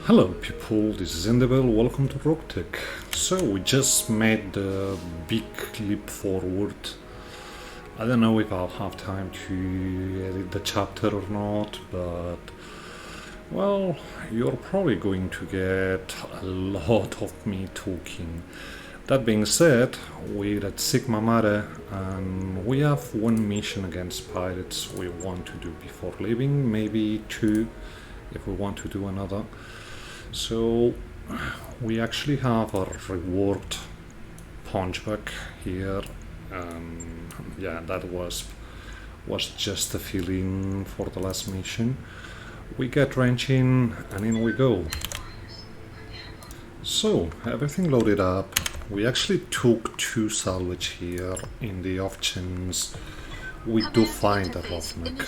Hello people, this is Indivel, welcome to Roguetech. So we just made the big leap forward. I don't know if I'll have time to edit the chapter or not, but well, you're probably going to get a lot of me talking. That being said, we're at Sigma Mare and we have one mission against pirates we want to do before leaving, maybe two if we want to do another. So we actually have a reward punchback here, and yeah, that was just a fill-in for the last mission. We get wrenching and in we go. So everything loaded up. We actually took two salvage here in the off chance we do find a roughneck.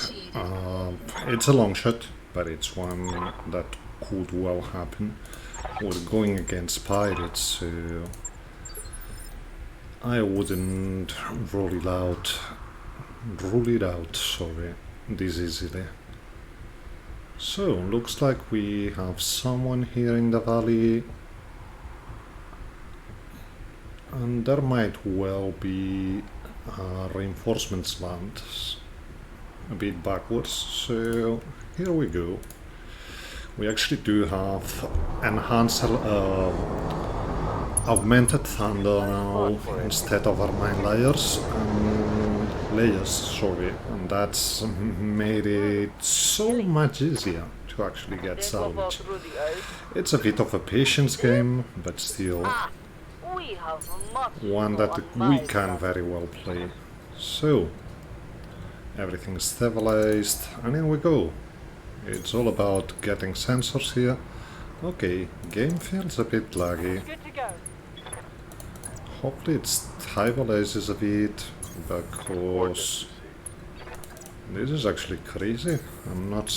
It's a long shot, but it's one that could well happen. We're going against pirates, so I wouldn't rule it out this easily. So looks like we have someone here in the valley, and there might well be reinforcements land a bit backwards, so here we go. We actually do have enhanced augmented thunder now instead of our mine layers, and that's made it so much easier to actually get salvage. It's a bit of a patience game, but still one that we can very well play. So everything's stabilized and in we go. It's all about getting sensors here. Okay, game feels a bit laggy. Hopefully it stabilizes a bit, because this is actually crazy. I'm not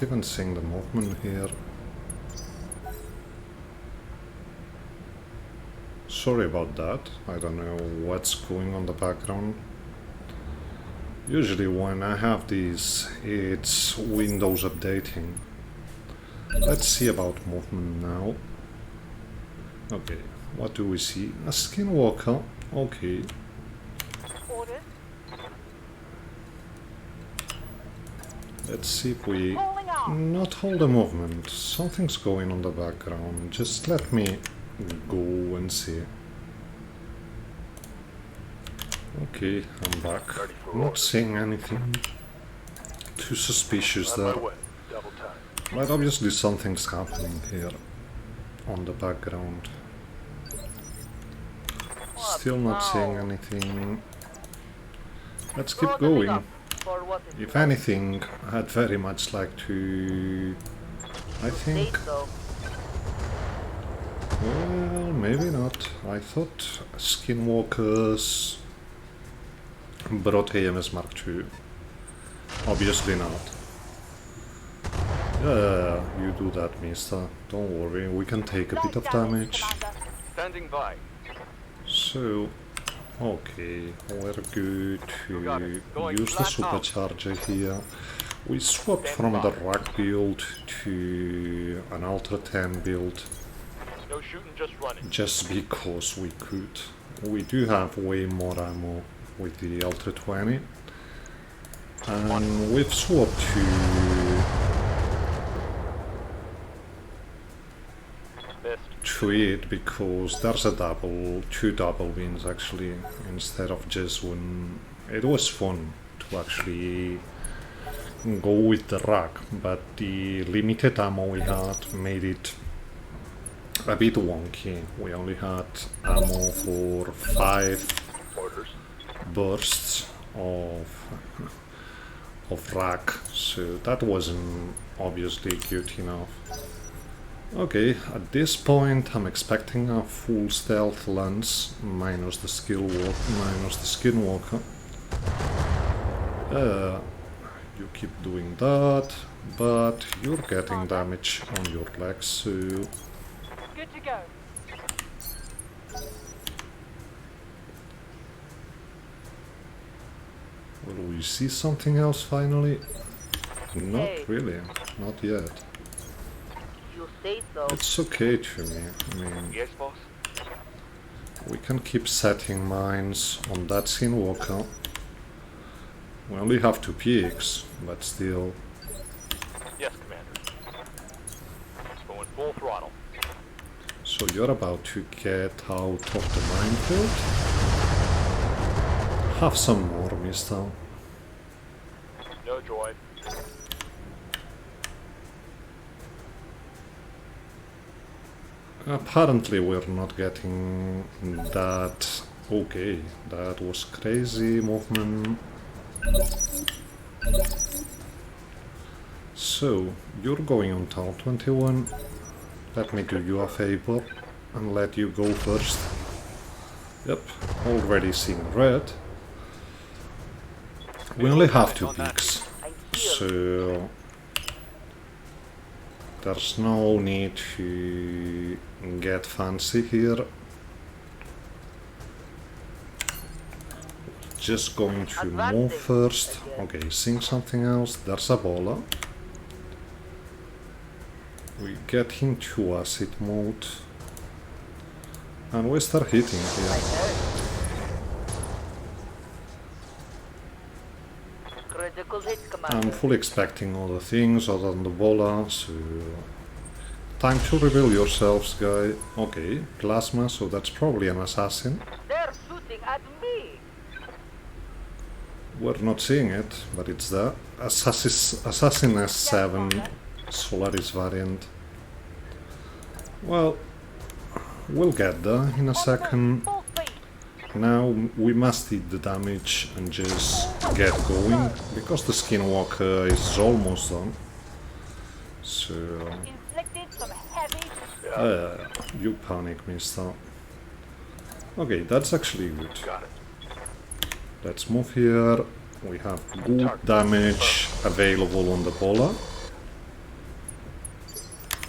even seeing the movement here. Sorry about that. I don't know what's going on in the background. Usually when I have these, it's Windows updating. Let's see about movement now. Okay, what do we see? A skinwalker. Okay. Let's see if we not hold the movement. Something's going on in the background. Just let me go and see. Okay, I'm back. I'm not seeing anything too suspicious there. But obviously something's happening here on the background. Still not seeing anything. Let's keep going. If anything, I'd very much like to... I think... Well, maybe not. I thought Skinwalkers brought AMS Mark II. Obviously not. Yeah, you do that, mister. Don't worry, we can take a bit of damage. Standing by. So, okay, we're good to use the supercharger here. We swapped from the rack build to an Ultra 10 build. No shooting, just running. Just because we could. We do have way more ammo with the Ultra 20. And we've swapped to it because there's two double wins actually, instead of just one. It was fun to actually go with the rack, but the limited ammo we had made it a bit wonky. We only had ammo for 5 bursts of rack, so that wasn't obviously good enough. Okay, at this point I'm expecting a full stealth lance minus the skinwalker. You keep doing that, but you're getting damage on your legs, so Good to go. will we see something else finally? Not really, not yet. you say so. It's okay to me. I mean, Yes, boss? we can keep setting mines on that Skinwalker. We only have 2 peaks, but still. Yes, Commander. Going full throttle. So you're about to get out of the minefield? Have some more, mister. No droid. Apparently we're not getting that. Okay, that was crazy movement. So, you're going on town 21. Let me do you a favor and let you go first. Yep, already seeing red. We only have 2 peaks, so there's no need to get fancy here. Just going to move first. Okay, seeing something else. There's a bola. We get into acid mode and we start hitting here. Critical hit, Commander. I'm fully expecting other things other than the bola, so time to reveal yourselves, guy. Okay, plasma, so that's probably an assassin. They're shooting at me. We're not seeing it, but it's there. Assassin S07 Solaris variant. Well, we'll get there in a second. Full speed. Now we must eat the damage and just get going, because the Skinwalker is almost done. So, Inflicted some heavy. you panic, mister. Okay, that's actually good. Got it. Let's move here. We have good damage available on the bola.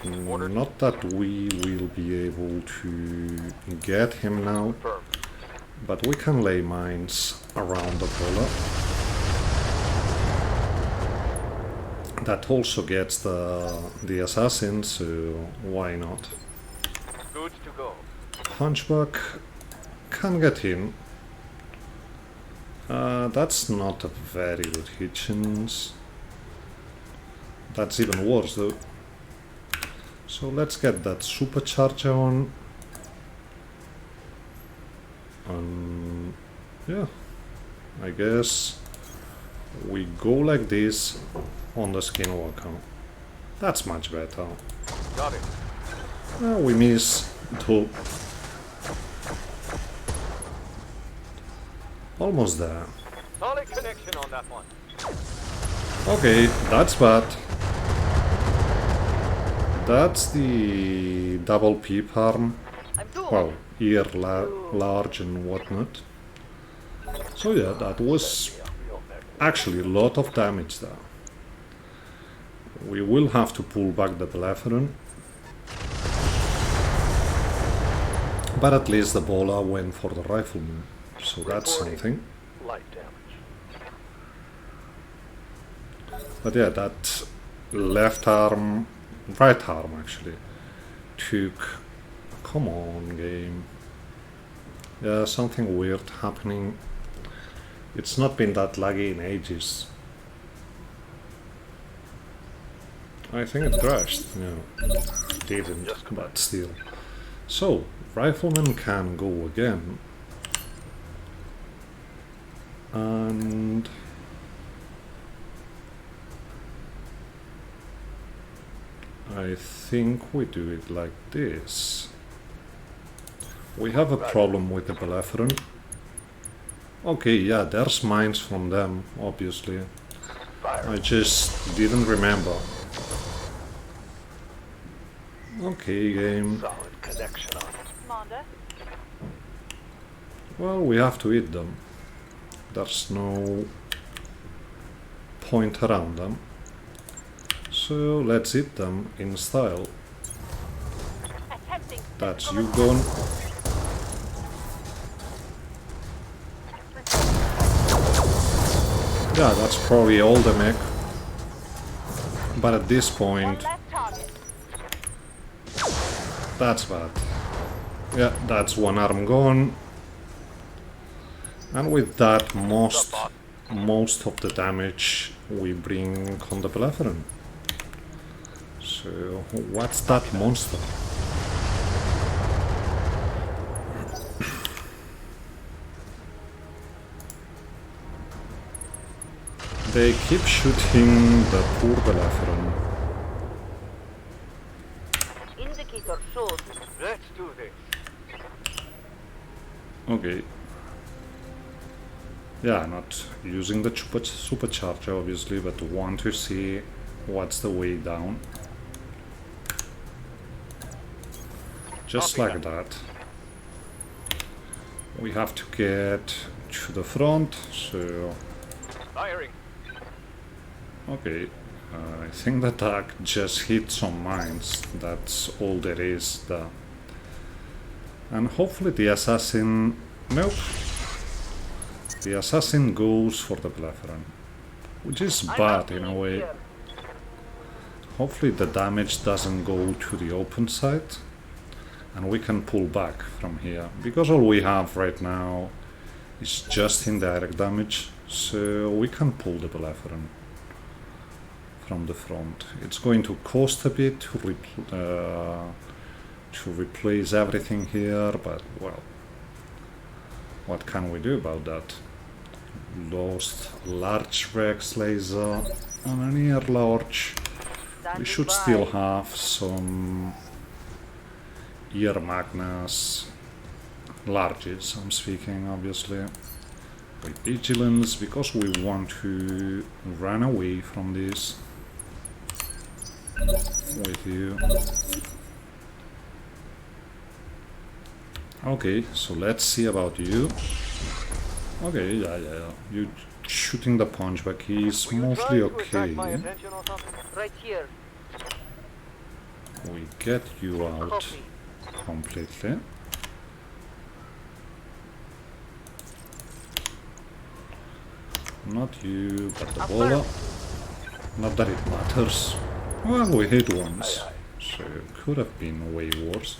Not that we will be able to get him now, Confirmed. but we can lay mines around the bola. That also gets the assassin, so why not? Goods to go. Hunchback can get in. That's not a very good hit chance. That's even worse though. So let's get that supercharger on. Yeah, I guess we go like this on the Skinwalker. That's much better. Got it. We miss two. Almost there. Solid connection on that one. Okay, that's bad. That's the double peep arm. I'm doing Well, ear large and whatnot. So yeah, that was actually a lot of damage there. We will have to pull back the Belleferon. But at least the bola went for the rifleman, so that's something. Light damage. But yeah, that left arm, right arm actually, took... Come on, game. Yeah, something weird happening. It's not been that laggy in ages. I think it crashed. No, it didn't, but still. So, rifleman can go again. And... I think we do it like this. We have a problem with the Belleferon. Okay, yeah, there's mines from them, obviously. I just didn't remember. Okay, game. Solid connection on it. Commander. Well, we have to eat them. There's no point around them. So let's eat them in style. Attempting. That's you gone. Yeah, that's probably all the mech. But at this point, Left target. That's bad. Yeah, that's one arm gone. And with that, most of the damage we bring on the Bellerophon. So, what's that monster? They keep shooting the poor Bellerophon. Indicator shows. Let's do this. Okay. Yeah, not using the supercharger obviously, but want to see what's the way down. Just like that. We have to get to the front, so... Firing. Okay. I think the attack just hit some mines. That's all there is there. And hopefully the assassin... Nope. The assassin goes for the Bellerophon, which is bad in a way. Hopefully the damage doesn't go to the open side and we can pull back from here, because all we have right now is just indirect damage, so we can pull the Bellerophon from the front. It's going to cost a bit to replace everything here, but well, what can we do about that? Lost large Rex laser and a near large. We should still have some ear magnus larges, I'm speaking obviously, with vigilance, because we want to run away from this with you. Okay, so let's see about you. Okay, yeah. You shooting the punchback is mostly okay. Right here. We get you out Copy. completely. Not you, but the bola. Not that it matters. Well, we hit once, so it could have been way worse.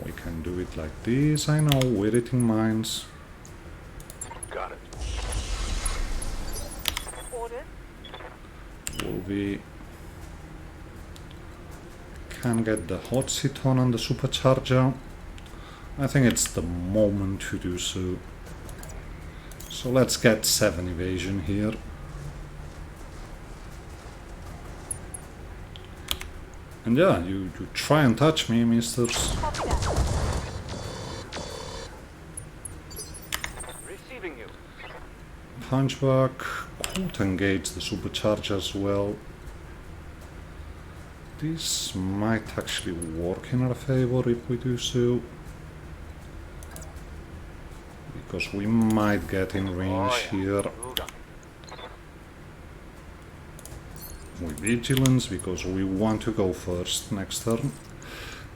We can do it like this. I know, we're hitting mines. Got it. Order. We can get the hot seat on the supercharger. I think it's the moment to do so. So let's get 7 evasion here. And yeah, you try and touch me, misters. Receiving you. Punchback could engage the supercharger as well. This might actually work in our favor if we do so, because we might get in range here with vigilance, because we want to go first next turn.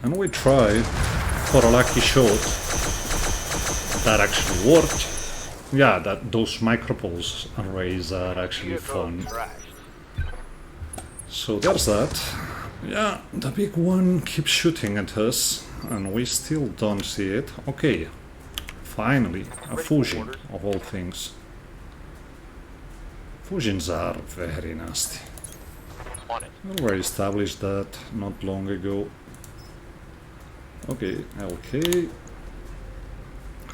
And we try for a lucky shot that actually worked. Yeah, those micropulse arrays are actually fun. So there's that. Yeah, the big one keeps shooting at us and we still don't see it. Okay, finally, a Fujin of all things. Fujins are very nasty. We already established that not long ago. Okay, LK.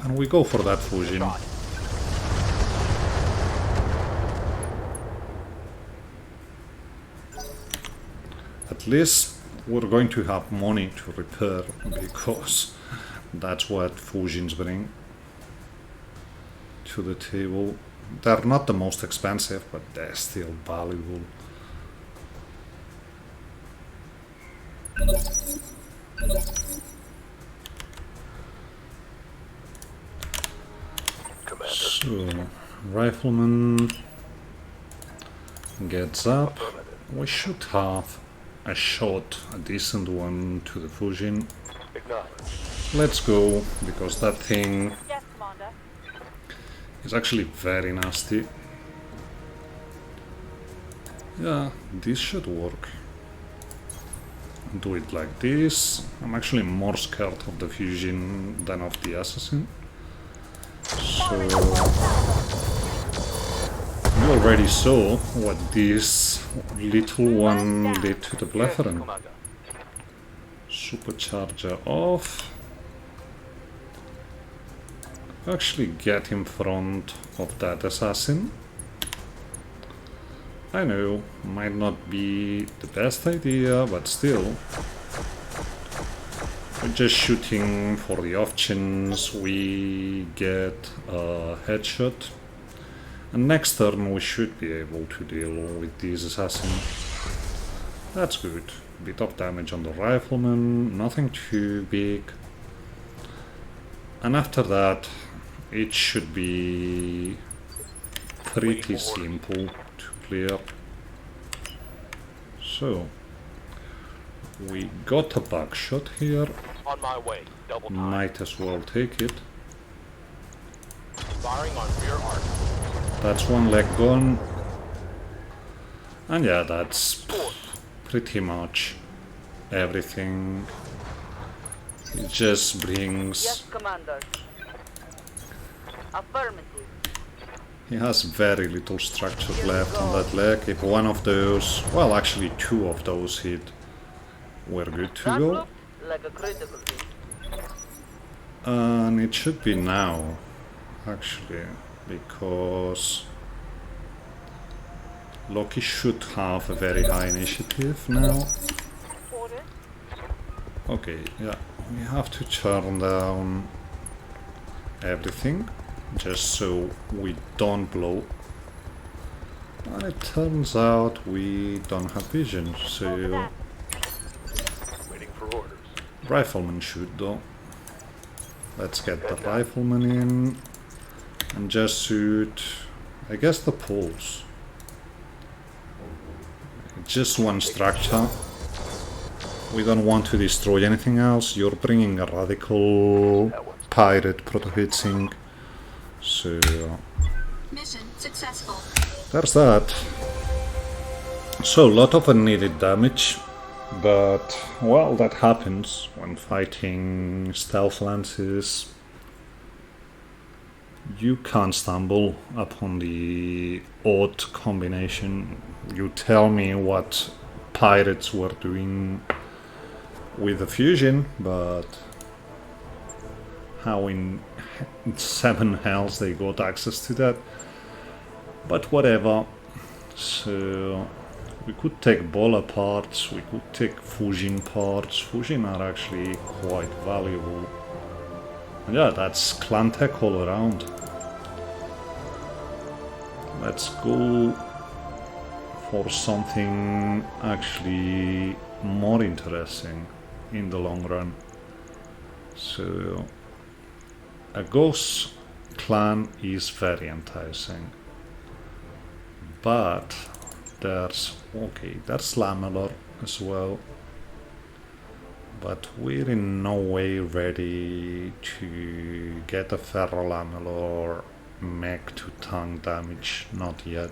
And we go for that Fujin. At least we're going to have money to repair, because that's what Fujins bring to the table. They're not the most expensive, but they're still valuable. So, rifleman gets up. We should have a shot, a decent one, to the Fujin. Let's go, because that thing Yes, Commander. is actually very nasty. Yeah, this should work. do it like this. I'm actually more scared of the fusion than of the assassin. So you already saw what this little one did to the Yes, Blethren. Commander. Supercharger off. Actually get in front of that assassin. I know, might not be the best idea, but still. We're just shooting for the off chance we get a headshot. And next turn we should be able to deal with this assassin. That's good. Bit of damage on the rifleman, nothing too big. And after that, it should be pretty simple to clear. So, we got a buckshot here. On my way. Double time. Might as well take it. Firing on rear arc. That's one leg gone. And yeah, that's pretty much everything. It just brings... Yes, Commander. Affirmative. He has very little structure left on that leg. If one of those, well actually two of those hit, we're good to That go. looked like a critical hit. And it should be now, actually, because Loki should have a very high initiative now. Order. Okay, yeah, we have to turn down everything, just so we don't blow. And it turns out we don't have vision, so Waiting for orders. rifleman should though. Let's get the rifleman in and just shoot, I guess, the poles. Just one structure. We don't want to destroy anything else. You're bringing a radical pirate proto-heatsink. So Mission successful. there's that. So a lot of unneeded damage, but well, that happens when fighting stealth lances. You can't stumble upon the odd combination. You tell me what pirates were doing with the fusion, but how in 7 hells they got access to that. But whatever. So we could take bola parts, we could take Fujin parts. Fujin are actually quite valuable. And yeah, that's clan tech all around. Let's go for something actually more interesting in the long run. So a ghost clan is very enticing, but there's Lamelor as well, but we're in no way ready to get a Ferro Lamelor mech to tank damage, not yet.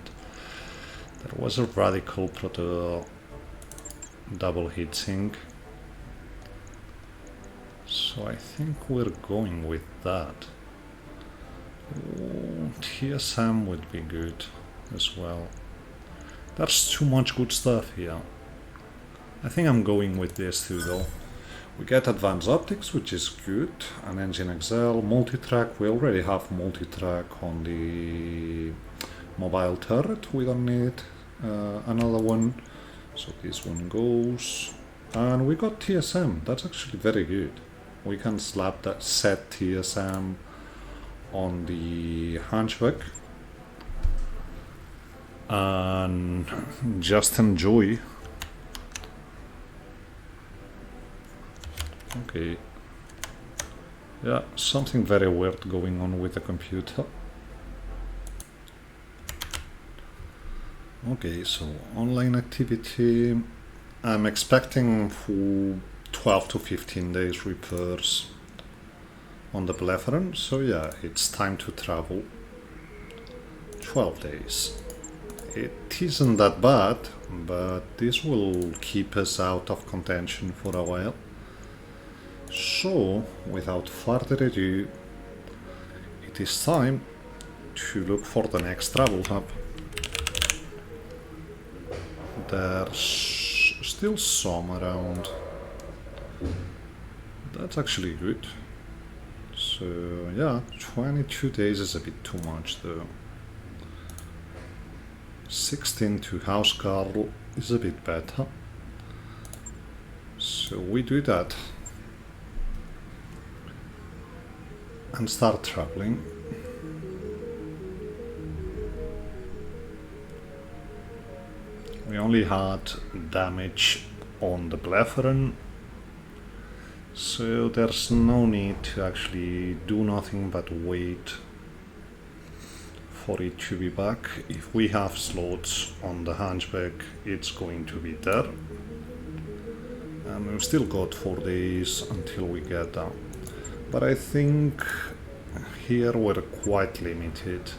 There was a radical proto double heatsink, so I think we're going with that. Ooh, TSM would be good as well. There's too much good stuff here. I think I'm going with this too though. We get advanced optics, which is good, an engine Excel, multi-track. We already have multi-track on the mobile turret. We don't need another one, so this one goes. And we got TSM. That's actually very good. We can slap that set TSM on the Hunchback and just enjoy. Okay. Yeah, something very weird going on with the computer. Okay, so online activity. I'm expecting for 12 to 15 days repairs on the Blethren, so yeah, it's time to travel. 12 days. It isn't that bad, but this will keep us out of contention for a while. So, without further ado, it is time to look for the next travel hub. There's still some around. That's actually good. So yeah, 22 days is a bit too much though. 16 to House Carl is a bit better. So we do that. And start traveling. We only had damage on the Blepharon, so there's no need to actually do nothing but wait for it to be back. If we have slots on the Hunchback, it's going to be there. And we've still got 4 days until we get that. But I think here we're quite limited.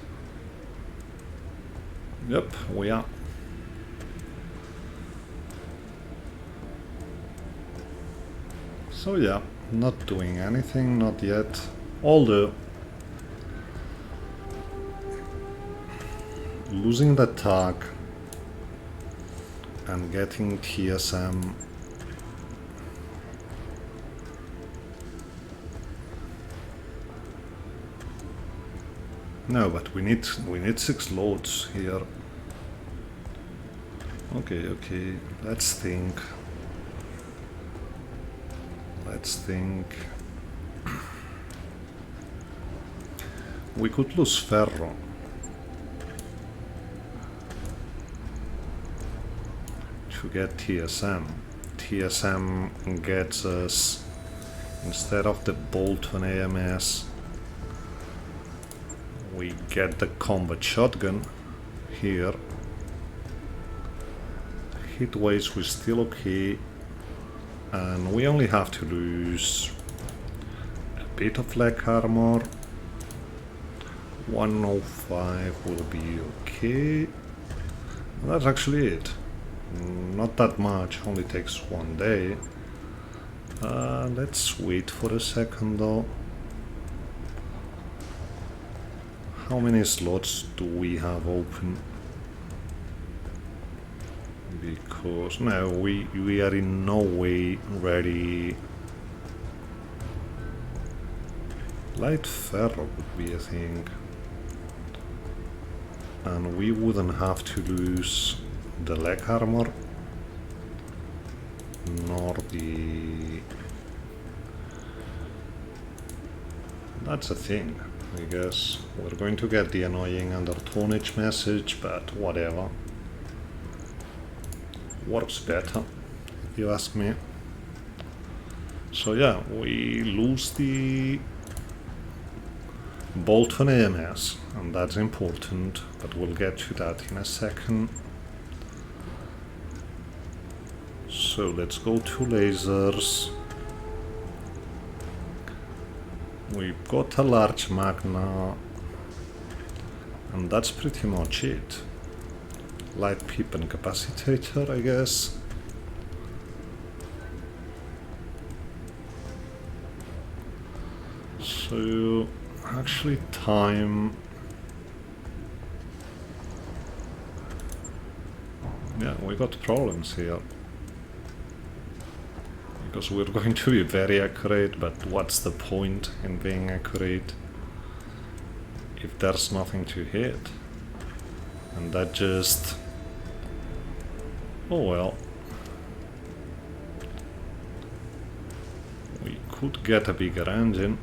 Yep, we are. So yeah, not doing anything, not yet. Although losing the tag and getting TSM no, but we need 6 loads here. Okay, let's think. We could lose Ferro. To get TSM. TSM gets us, instead of the Bolton AMS, we get the combat shotgun here. Hit waves was still okay. And we only have to lose a bit of leg armor. 105 will be okay. And that's actually it. Not that much, only takes 1 day. Let's wait for a second though. How many slots do we have open? Because no, we are in no way ready. Light ferro would be a thing, and we wouldn't have to lose the leg armor nor the... That's a thing, I guess. We're going to get the annoying under tonnage message, but whatever. Works better, if you ask me. So yeah, we lose the Bolton AMS, and that's important, but we'll get to that in a second. So let's go to lasers. We've got a large Magna, and that's pretty much it. Light pip and capacitator, I guess. So actually time, yeah, we got problems here because we're going to be very accurate, but what's the point in being accurate if there's nothing to hit? And that just... oh well. We could get a bigger engine,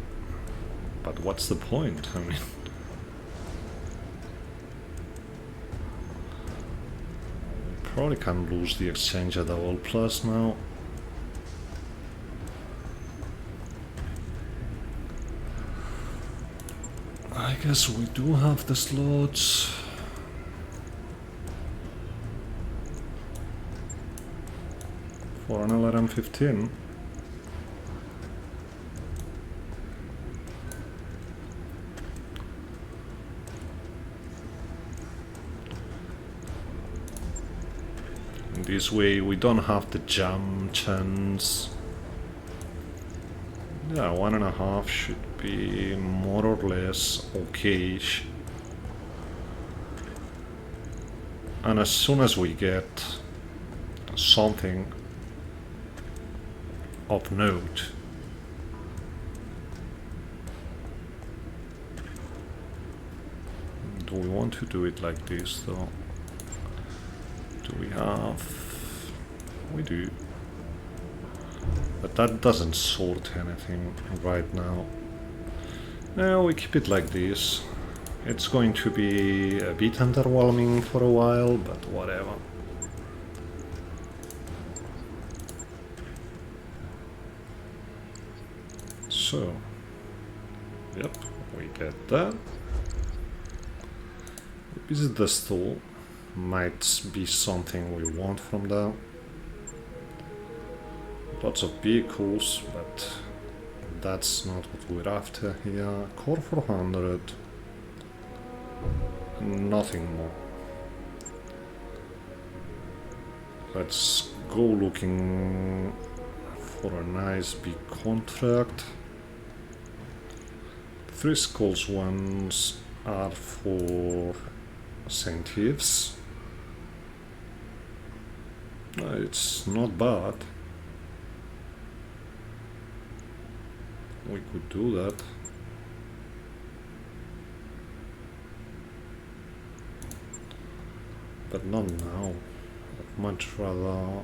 but what's the point? I mean... we probably can lose the exchange at the All Plus now. I guess we do have the slots. For an LRM-15. This way we don't have the jam chance. Yeah, 1.5 should be more or less okay-ish. And as soon as we get something of note, do we want to do it like this though? Do we have... we do. But that doesn't sort anything right now. No, we keep it like this. It's going to be a bit underwhelming for a while, but whatever. So, yep, we get that. Visit the store. Might be something we want from that. Lots of vehicles, but that's not what we're after here. Core 400. Nothing more. Let's go looking for a nice big contract. Three skulls ones are for St. Yves. It's not bad. We could do that. But not now. I'd much rather...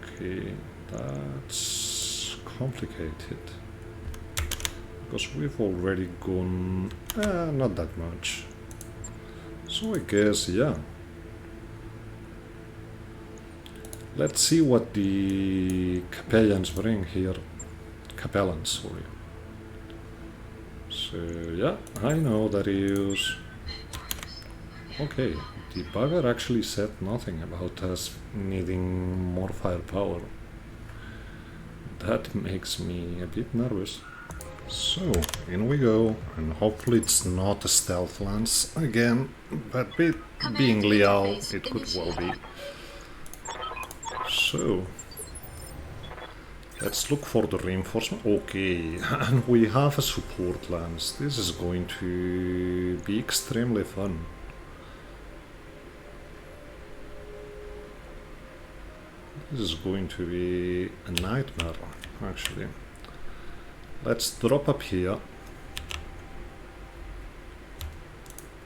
Okay, that's complicated. Because we've already gone... not that much. So I guess, yeah. Let's see what the capellans bring here. Capellans, sorry. So, yeah, I know that is... Okay, the bugger actually said nothing about us needing more firepower. That makes me a bit nervous. So, in we go, and hopefully it's not a stealth lance again, but being Liao, it could well be. So, let's look for the reinforcement. Okay, and we have a support lance. This is going to be extremely fun. This is going to be a nightmare, actually. Let's drop up here.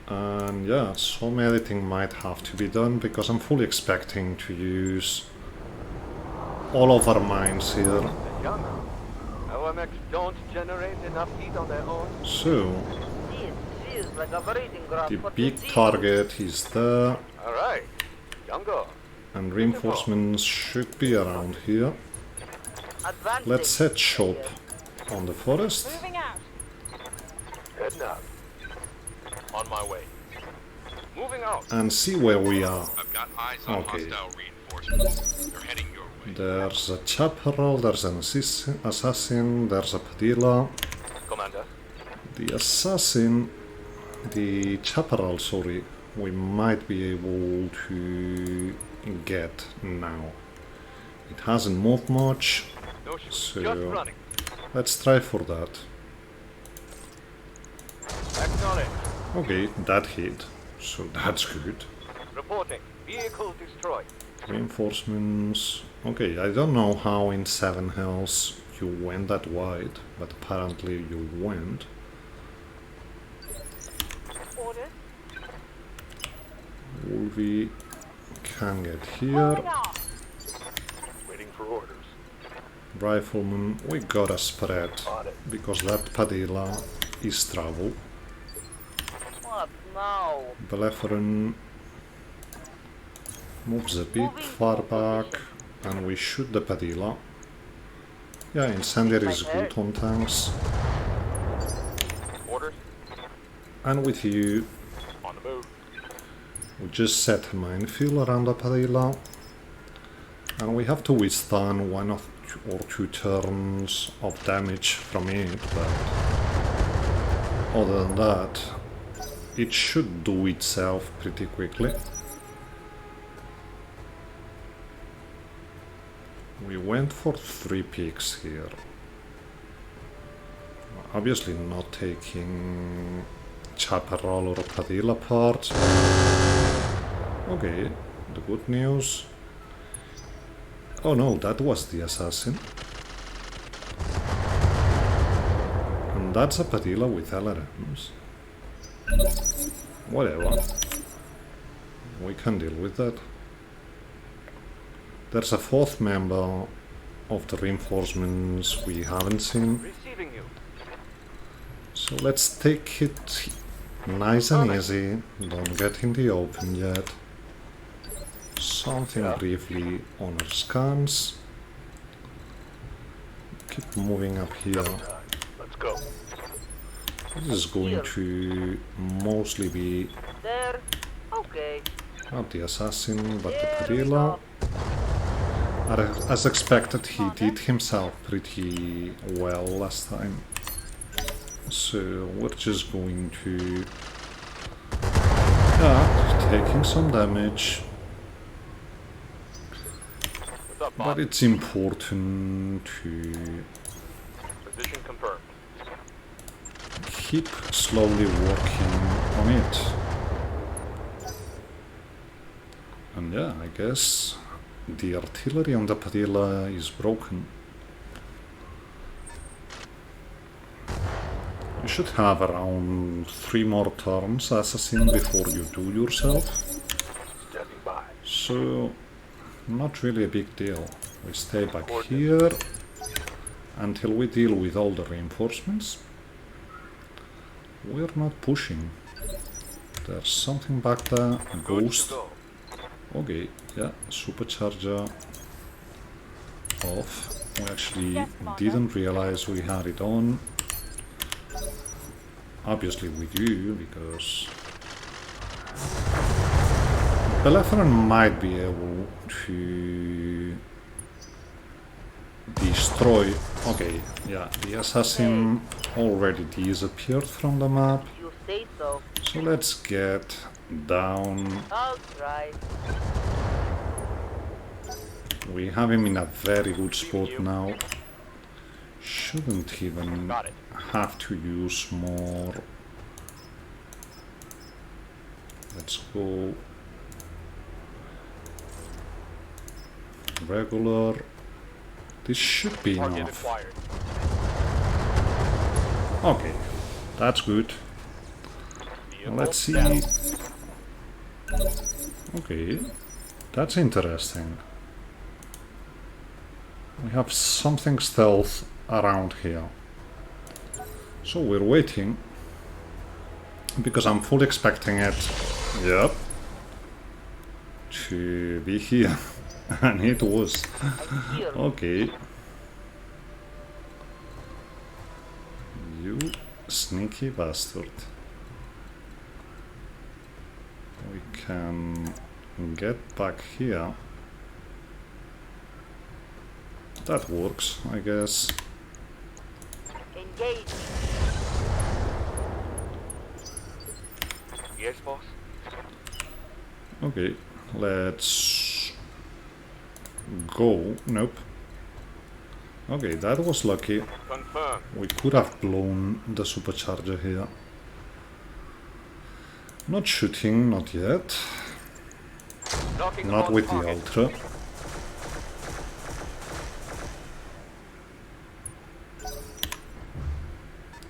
And yeah, some editing might have to be done because I'm fully expecting to use all of our mines here. OMX don't generate enough heat on their own. So, This feels like a breeding ground the for big disease. target is there. Alright, younger. And reinforcements should be around here. Advancing. Let's set shop on the forest Moving out. Treadnought. On my way. Moving out. and see where we are. I've got eyes on Okay. hostile reinforcements. They're heading your way. There's a chaparral, there's an assassin, there's a padilla. Commander. The assassin, the chaparral, sorry, we might be able to get now. It hasn't moved much, No shooting. so Just running. let's try for that. Acknowledge. Okay, that hit, so that's good. Reporting. Vehicle destroyed. Reinforcements. Okay, I don't know how in 7 Hells you went that wide, but apparently you went. Orders. We can get here. Moving out. Waiting for orders. Rifleman, we gotta spread On it. because that padilla is trouble. What now? Belleferin moves a bit far back and we shoot the padilla. Yeah, incendiary is good on tanks. Orders. And with you, On the move. we just set a minefield around the padilla. And we have to withstand one or two turns of damage from it, but other than that, it should do itself pretty quickly. We went for 3 peaks here. Obviously not taking chaparral or padilla parts. Okay, the good news. Oh no, that was the assassin. And that's a padilla with LRMs. Whatever. We can deal with that. There's a 4th member of the reinforcements we haven't seen. Receiving you. So let's take it nice and easy. Don't get in the open yet. Something briefly on our scans. Keep moving up here. Let's go. This is going to mostly be There. Okay. not the assassin, but the There we Padilla. go. As expected, he did himself pretty well last time. So we're just going to... yeah, taking some damage. What's up, But boss? it's important to Position confirmed. keep slowly working on it. And yeah, I guess the artillery on the Padilla is broken. You should have around 3 more turns assassin before you do yourself. Stepping by. So, not really a big deal. We stay back here until we deal with all the reinforcements. We're not pushing. There's something back there. A ghost. Go. Okay, yeah, supercharger off. We actually didn't realize we had it on. Obviously we do, because Bellerophon might be able to destroy... okay, yeah, the assassin already disappeared from the map. You say so. So let's get down. I'll try. We have him in a very good spot now. Shouldn't even Got it. have to use more. Let's go regular. This should be Target enough. acquired. Okay, that's good. Vehicle Let's see. down. Okay, that's interesting. We have something stealth around here. So we're waiting. Because I'm fully expecting it. Yep. To be here. And it was. I'm here. Okay. You sneaky bastard. We can get back here. That works, I guess. Engage. Yes, boss. Okay, let's go. Nope. Okay, that was lucky. Confirm. We could have blown the supercharger here. Not shooting, not yet. Knocking Not on with the target. Ultra.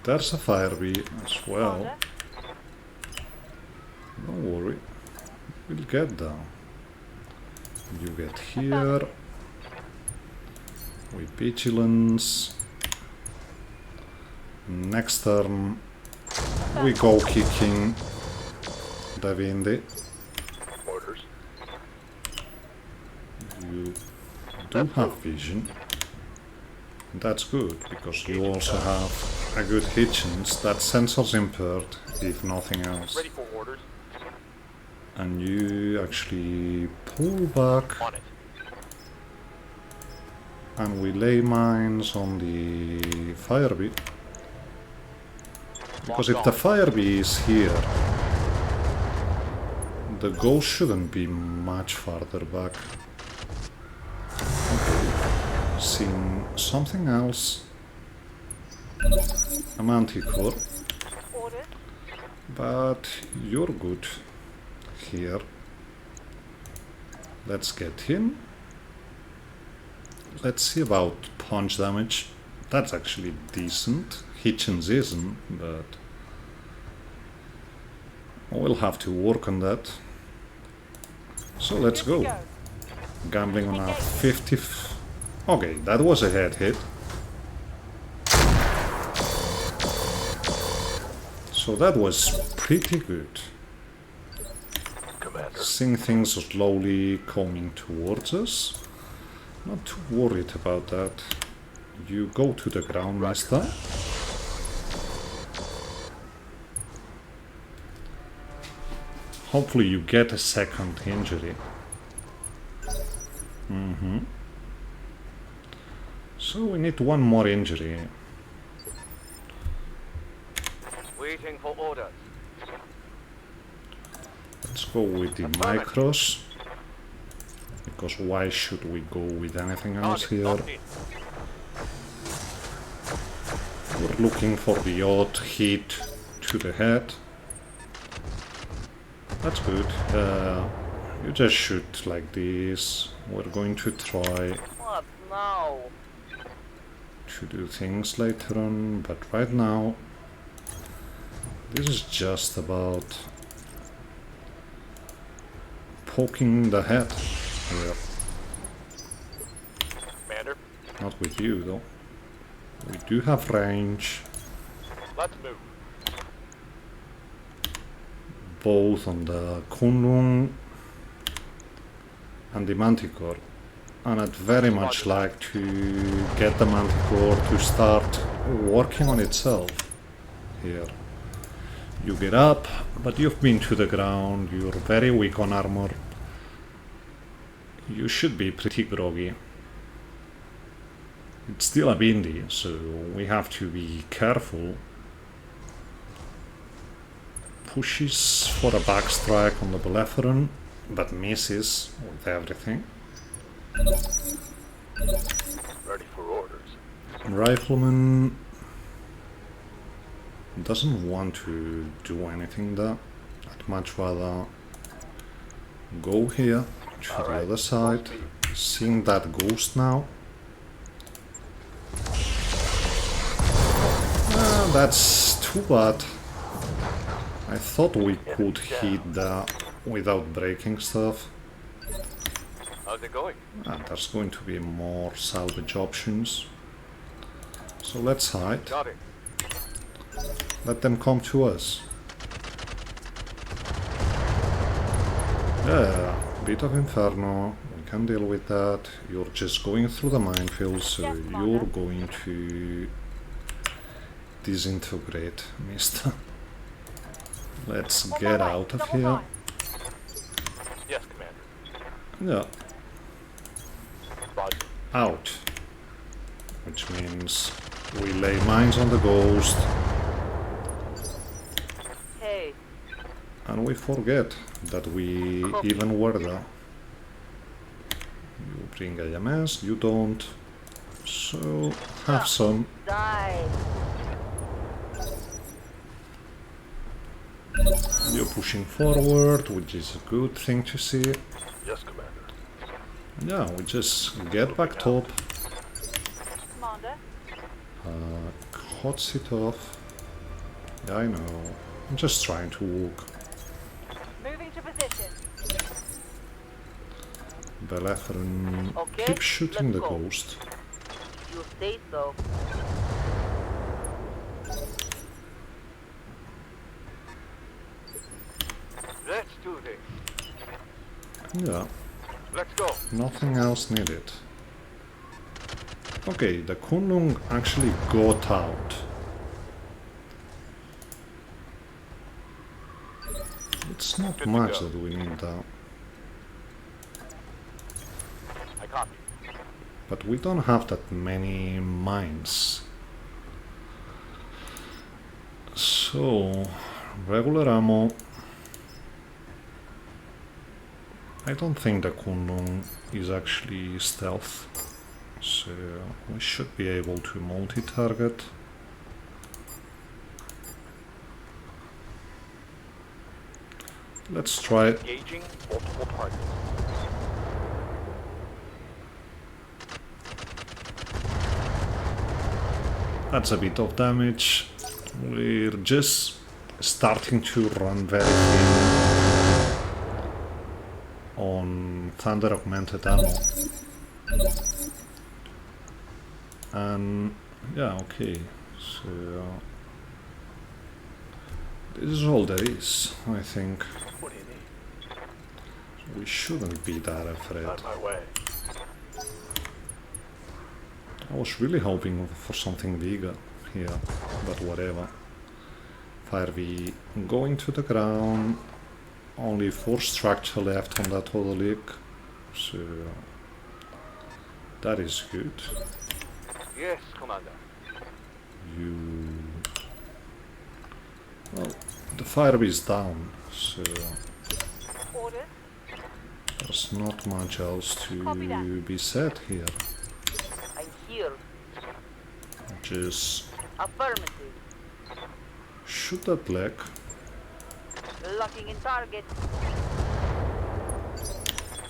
There's a Firebee as well. Don't worry. We'll get down. You get here. With vigilance. Next turn we go kicking the windy. Orders. You do have vision. That's good, because you also have a good hit chance. That sensor's impaired, if nothing else. Ready for orders. And you actually pull back, On it. and we lay mines on the Firebee. Because if the Firebee is here, the ghost shouldn't be much farther back. Okay. seen something else. A manticore. Orders. But you're good here. Let's get him. Let's see about punch damage. That's actually decent. Hitchens isn't, but we'll have to work on that. So let's go. Gambling on a 50. Okay, that was a head hit. So that was pretty good. Commander. Seeing things slowly coming towards us. Not too worried about that. You go to the ground, mister. Hopefully you get a second injury. So we need one more injury. Waiting for orders. Let's go with the micros. Because why should we go with anything else here? Locked in. We're looking for the odd hit to the head. That's good. You just shoot like this. We're going to try What now? to do things later on, but right now this is just about poking the head. Yeah. Commander, Not with you though. We do have range, let's move. both on the Kunlun and the Manticore. And I'd very much like to get the Manticore to start working on itself here. You get up, but you've been to the ground, you're very weak on armor. You should be pretty groggy. It's still a Bindi, so we have to be careful. Pushes for a backstrike on the Belletheron, but misses with everything. Ready for orders. Rifleman doesn't want to do anything there. I'd much rather go here to the other side. Seeing that ghost now. That's too bad. I thought we could hit that without breaking stuff. How's it going? There's going to be more salvage options. So let's hide. Got it. Let them come to us. Yeah, bit of Inferno. We can deal with that. You're just going through the minefield, so you're going to disintegrate, mister. Let's get out of here. Yes, Commander. Yeah, Roger. out. Which means we lay mines on the ghost Hey, and we forget that we even were there. You bring AMS, you don't. So have some. die. You're pushing forward, which is a good thing to see. Yes, Commander. Yeah, we just get back top, Commander. cuts it off. Yeah, I know. I'm just trying to walk. Moving to position. Belletheron, Okay, keep shooting the let's go. ghost. You say so. Let's do this. Yeah, Let's go. nothing else needed. Okay, the Kunlun actually got out. It's not Good to much go. that we need that. I copy. But we don't have that many mines. So, regular ammo. I don't think the Kunlun is actually stealth. So we should be able to multi-target. Let's try it. Engaging multiple targets. That's a bit of damage. We're just starting to run very thin on Thunder Augmented Ammo. And yeah, okay, so this is all there is, I think. What do you need? We shouldn't be that afraid. On my way. I was really hoping for something bigger here, but whatever. 5V going to the ground, only 4 structure left on that other leg, so that is good. Yes, Commander. Well, the 5V is down, so Orders. there's not much else Copy to that. be said here. I'm here. Just Affirmative. shoot that leg. Locking in target.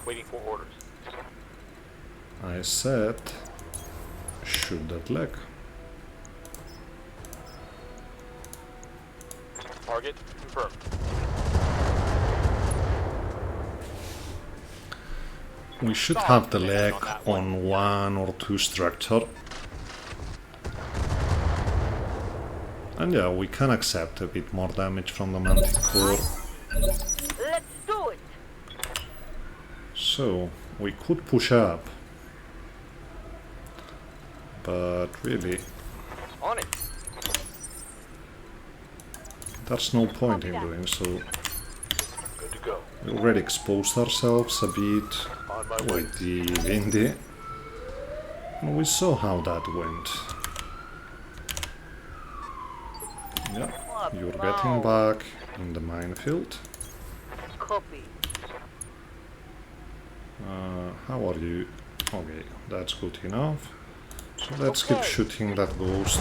Waiting for orders. I said shoot that leg. Target confirmed. We should have the leg on 1 or 2 structure. And yeah, we can accept a bit more damage from the Manticore. Let's do it. So, we could push up. But really, On it. there's no point in doing so. Good to go. We already exposed ourselves a bit On my way. with the Windy. And we saw how that went. Yeah, you're getting back in the minefield. Copy. How are you? Okay, that's good enough. So let's keep Okay. shooting that ghost.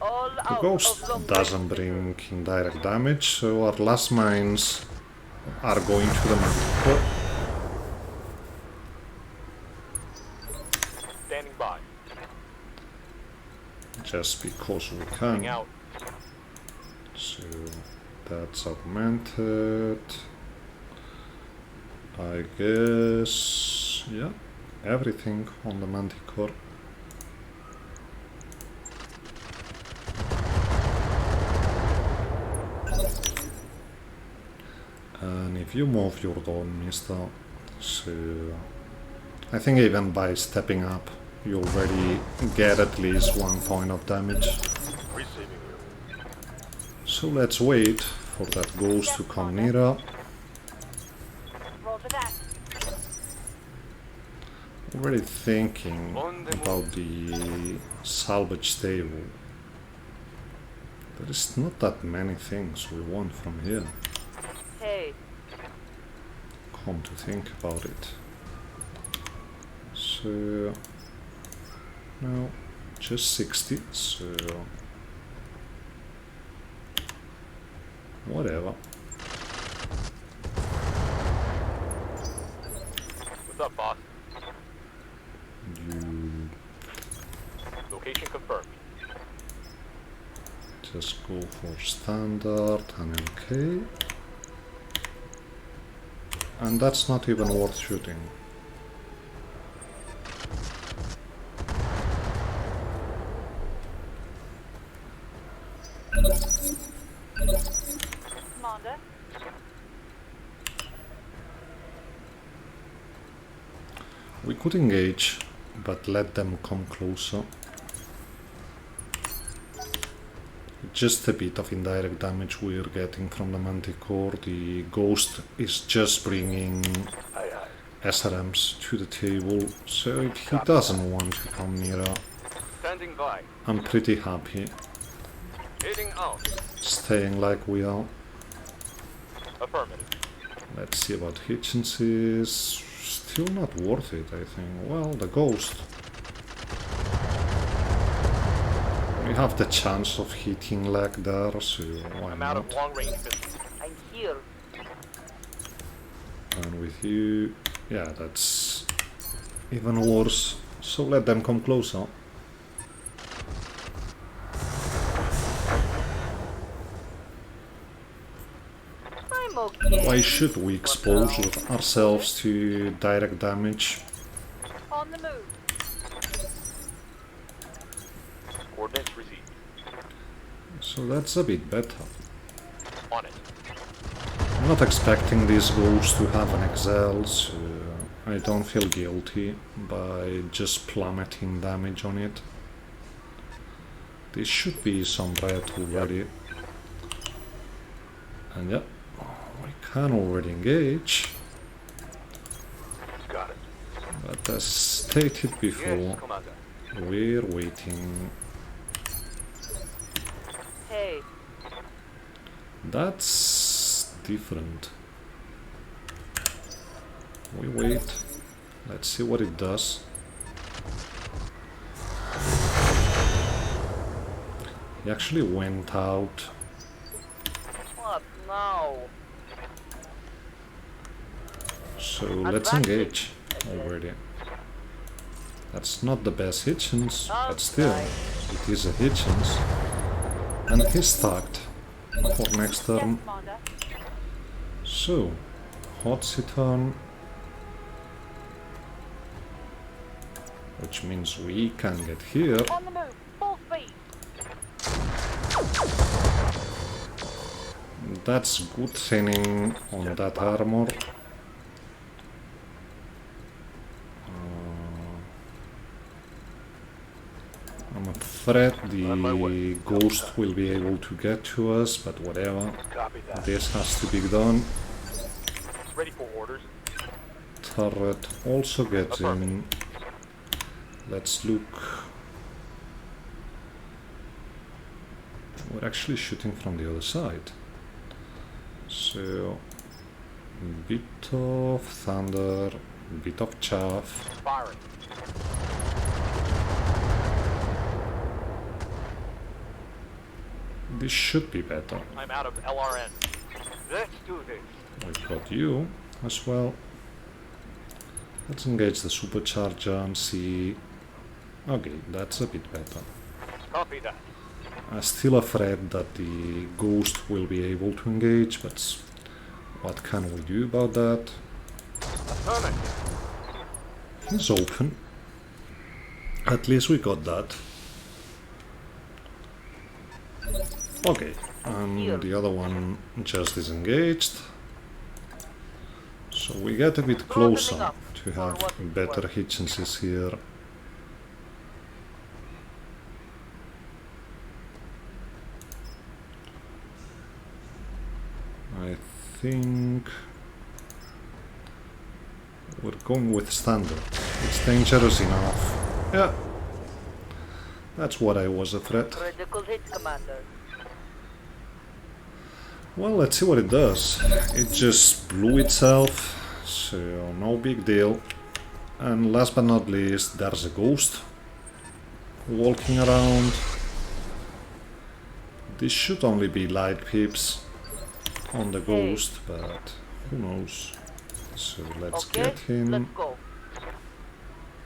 All The out ghost of long doesn't bring indirect damage, so our last mines are going to the Manticore. Standing by. Just because we Moving can. out. So that's augmented. I guess, yeah, everything on the Manticore. And if you move your dome, mister, so I think even by stepping up, you already get at least 1 point of damage. Receiving you. So let's wait for that ghost to come nearer. Roger that. Already thinking about the salvage table. There is not that many things we want from here. Hey. Come to think about it. So no, just 60. So whatever. What's up, boss? You Location confirmed. just go for standard and MK. And that's not even worth shooting. Commander. We could engage, but let them come closer. Just a bit of indirect damage we're getting from the Manticore. The Ghost is just bringing Aye, aye. SRMs to the table, so if he doesn't want to come nearer, Standing by. I'm pretty happy Heading out. staying like we are. Affirmative. Let's see about Hitchens. Still not worth it, I think. Well, the ghost. We have the chance of hitting leg there, so why I'm out of not? long-range missiles. I'm here. And with you, yeah, that's even worse. So let them come closer. I'm okay. Why should we expose ourselves to direct damage? On the move. Coordinates received. So that's a bit better. On it. I'm not expecting this ghost to have an Excel, so I don't feel guilty by just plummeting damage on it. This should be some red already. And yeah, we can already engage. Got it. But as stated before, Yes, Commander. we're waiting. Hey. That's different. We wait. Let's see what it does. He actually went out. What now? So let's engage already. That's not the best Hitchens, but still, it is a Hitchens. And he's tagged for next turn. Commander. So, Hotsy turn. Which means we can get here. On the move. Full speed. That's good thinning on that armor. I'm afraid the ghost will be able to get to us, but whatever. Copy that. This has to be done. Ready for orders. Turret also gets in. Let's look. We're actually shooting from the other side. So, bit of thunder, bit of chaff. Firing. This should be better. I'm out of LRN. Let's do this. We've got you as well. Let's engage the supercharger and see. Okay, that's a bit better. Copy that. I'm still afraid that the ghost will be able to engage, but what can we do about that? Affirmative. He's open. At least we got that. Okay, and the other one just disengaged. So we get a bit closer to have better Hitchenses here. I think we're going with standard. It's dangerous enough. Yeah, that's what I was afraid. Critical hit, Commander. Well, let's see what it does. It just blew itself, so no big deal. And last but not least, there's a ghost walking around. This should only be light pips on the ghost, but who knows. So let's Okay, get him. let's go.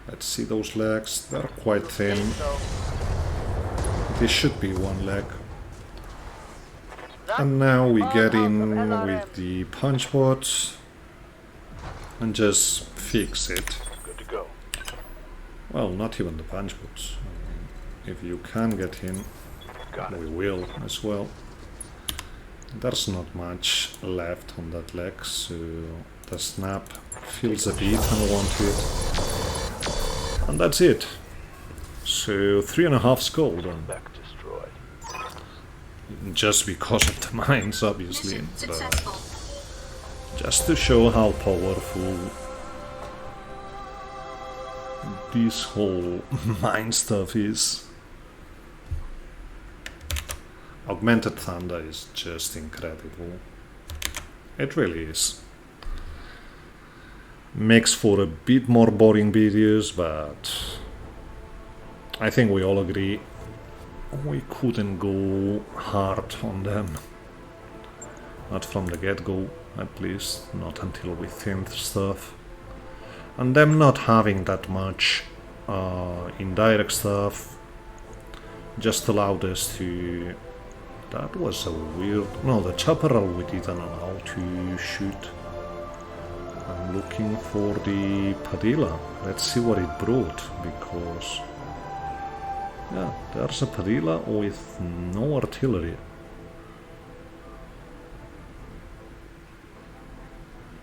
Let's see those legs. They're quite thin. So, This should be one leg. And now we get in with the punch bots and just fix it. Good to go. Well, not even the punch bots. If you can get in, Got it. we will as well. There's not much left on that leg, so the snap feels a bit unwanted. And that's it. So 3.5 skull done. Back destroyed. Just because of the mines, obviously, Mission but successful. just to show how powerful this whole mine stuff is. Augmented Thunder is just incredible. It really is. makes for a bit more boring videos, but I think we all agree we couldn't go hard on them. Not from the get-go, at least, not until we thinned stuff. And them not having that much indirect stuff just allowed us to... That was a weird... No, the chaparral we didn't allow to shoot. I'm looking for the Padilla. Let's see what it brought, because... Yeah, there's a Padilla with no artillery.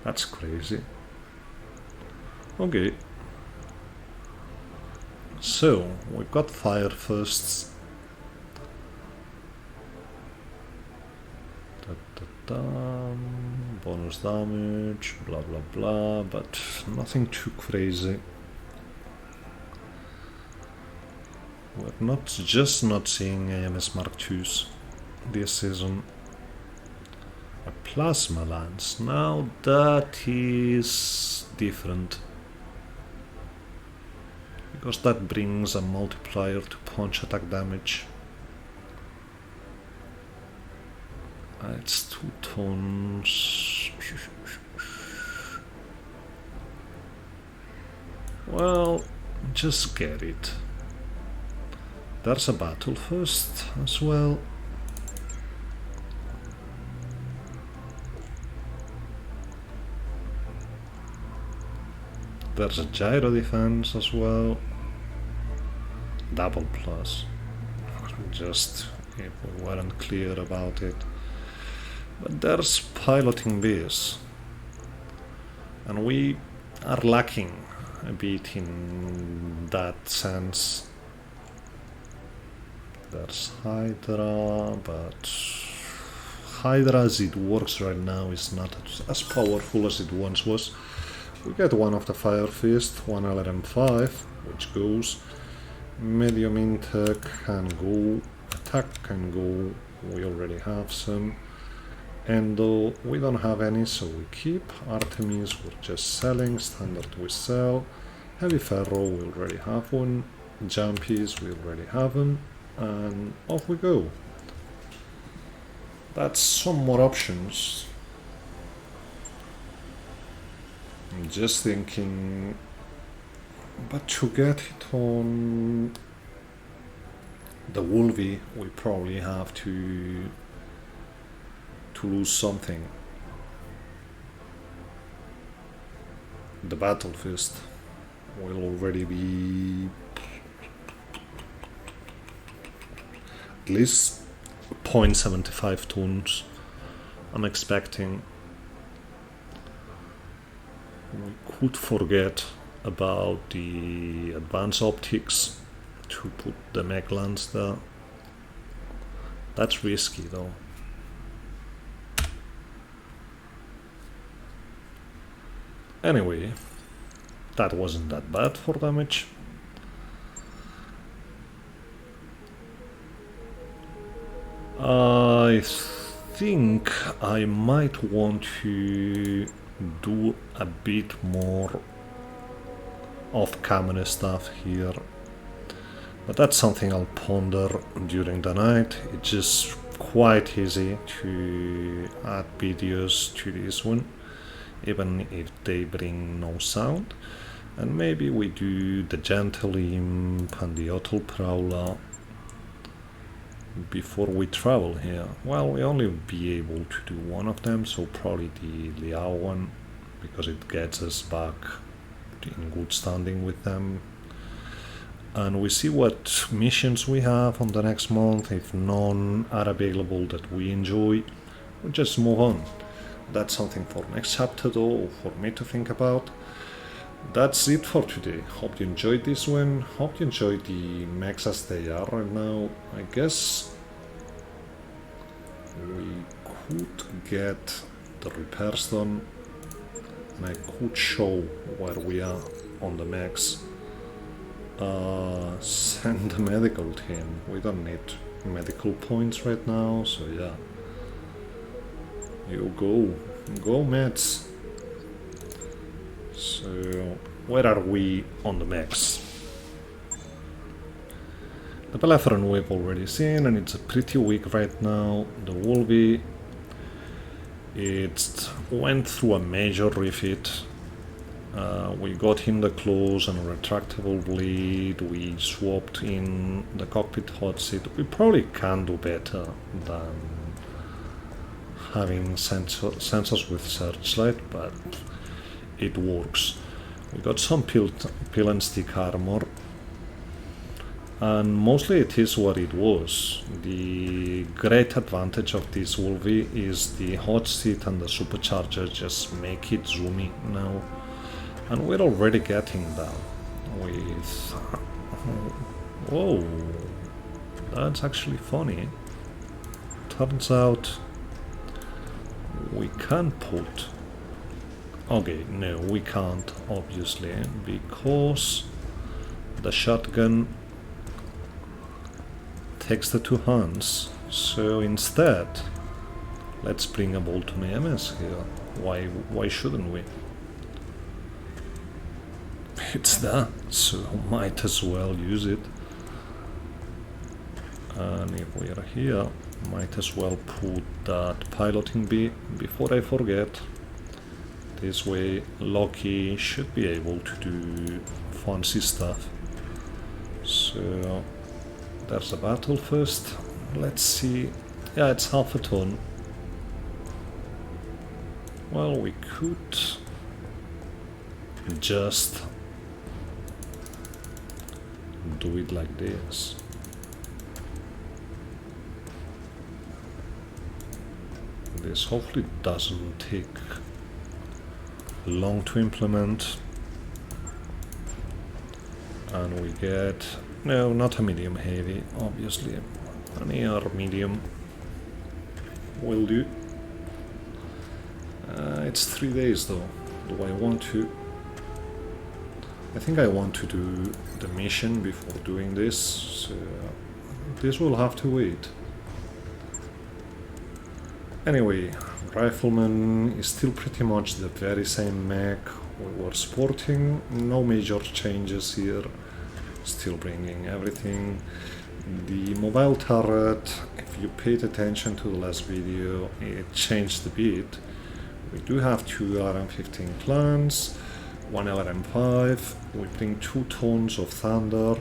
That's crazy. Okay. So, we've got fire firsts. Bonus damage, blah blah blah, but nothing too crazy. We're not seeing AMS Mark IIs this season. A plasma lance, now that is different, because that brings a multiplier to punch attack damage. It's 2 tons. Well, just get it. There's a battle first as well. There's a gyro defense as well. Double plus. Just if we weren't clear about it. But there's piloting this. And we are lacking a bit in that sense. There's Hydra, but Hydra as it works right now is not as powerful as it once was. We get one of the Fire Fist, one LRM5, which goes. Medium intake can go, attack can go, we already have some. Endo, we don't have any, so we keep. Artemis, we're just selling. Standard, we sell. Heavy Ferro, we already have one. Jumpies, we already have them. And off we go. That's some more options. I'm just thinking, but to get it on the Wolvie, we probably have to lose something. The Battle Fist will already be at least 0.75 tons. I'm expecting. We could forget about the advanced optics to put the mech lance there. That's risky though. Anyway, that wasn't that bad for damage. I think I might want to do a bit more off-camera stuff here, but that's something I'll ponder during the night. It's just quite easy to add videos to this one, even if they bring no sound. And maybe we do the Gentle Imp and the Auto Prowler before we travel here. Well, we only be able to do one of them, so probably the Liao one, because it gets us back in good standing with them. And we see what missions we have on the next month. If none are available that we enjoy, we just move on. That's something for next chapter though, for me to think about. That's it for today. Hope you enjoyed this one. Hope you enjoyed the mechs as they are right now. I guess we could get the repairs done, and I could show where we are on the mechs. Send the medical team. We don't need medical points right now, so yeah. You go meds. So, where are we on the max? The Belethron we've already seen, and it's pretty weak right now. The Wolvie, it went through a major refit. We got him the claws and a retractable blade. We swapped in the cockpit hot seat. We probably can do better than having sensors with searchlight, but it works. We got some peel and stick armor, and mostly it is what it was. The great advantage of this Wolvie is the hot seat and the supercharger just make it zoomy now, and we're already getting that with... Whoa, that's actually funny. Turns out we can put... Okay, no, we can't, obviously, because the shotgun takes the two hands. So instead, let's bring a bolt-on AMS here. Why shouldn't we? It's there, so might as well use it. And if we are here, might as well put that piloting bee before I forget. This way Loki should be able to do fancy stuff. So there's a battle first. Let's see. Yeah, it's half a ton. Well, we could just do it like this. This hopefully doesn't take long to implement, and we get, no, not a medium heavy, obviously, an AR medium will do. It's 3 days though. Do I want to? I think I want to do the mission before doing this, so this will have to wait. Anyway, Rifleman is still pretty much the very same mech we were sporting, no major changes here, still bringing everything. The mobile turret, if you paid attention to the last video, it changed a bit. We do have 2 LRM-15 clans, 1 LRM-5, we bring 2 tons of Thunder,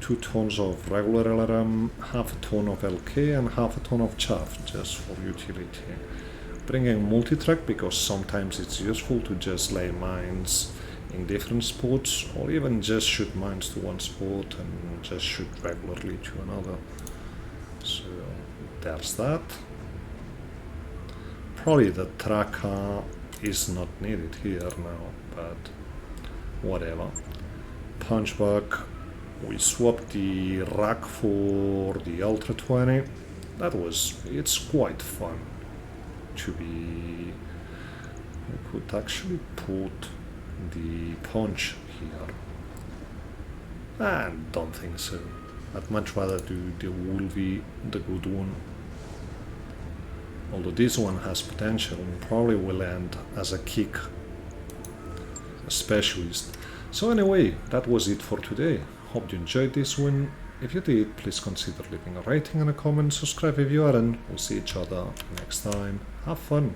2 tons of regular LRM, half a ton of LK and half a ton of chaff, just for utility. Bringing multi-track because sometimes it's useful to just lay mines in different spots, or even just shoot mines to one spot and just shoot regularly to another. So there's that. Probably the tracker is not needed here now, but whatever. Punchback. We swapped the rack for the Ultra 20. It's quite fun to be... We could actually put the punch here. I don't think so. I'd much rather do the Wolvie, the good one. Although this one has potential and probably will end as a kick, a specialist. So anyway, that was it for today. Hope you enjoyed this one. If you did, please consider leaving a rating and a comment. Subscribe if you aren't. We'll see each other next time. Have fun!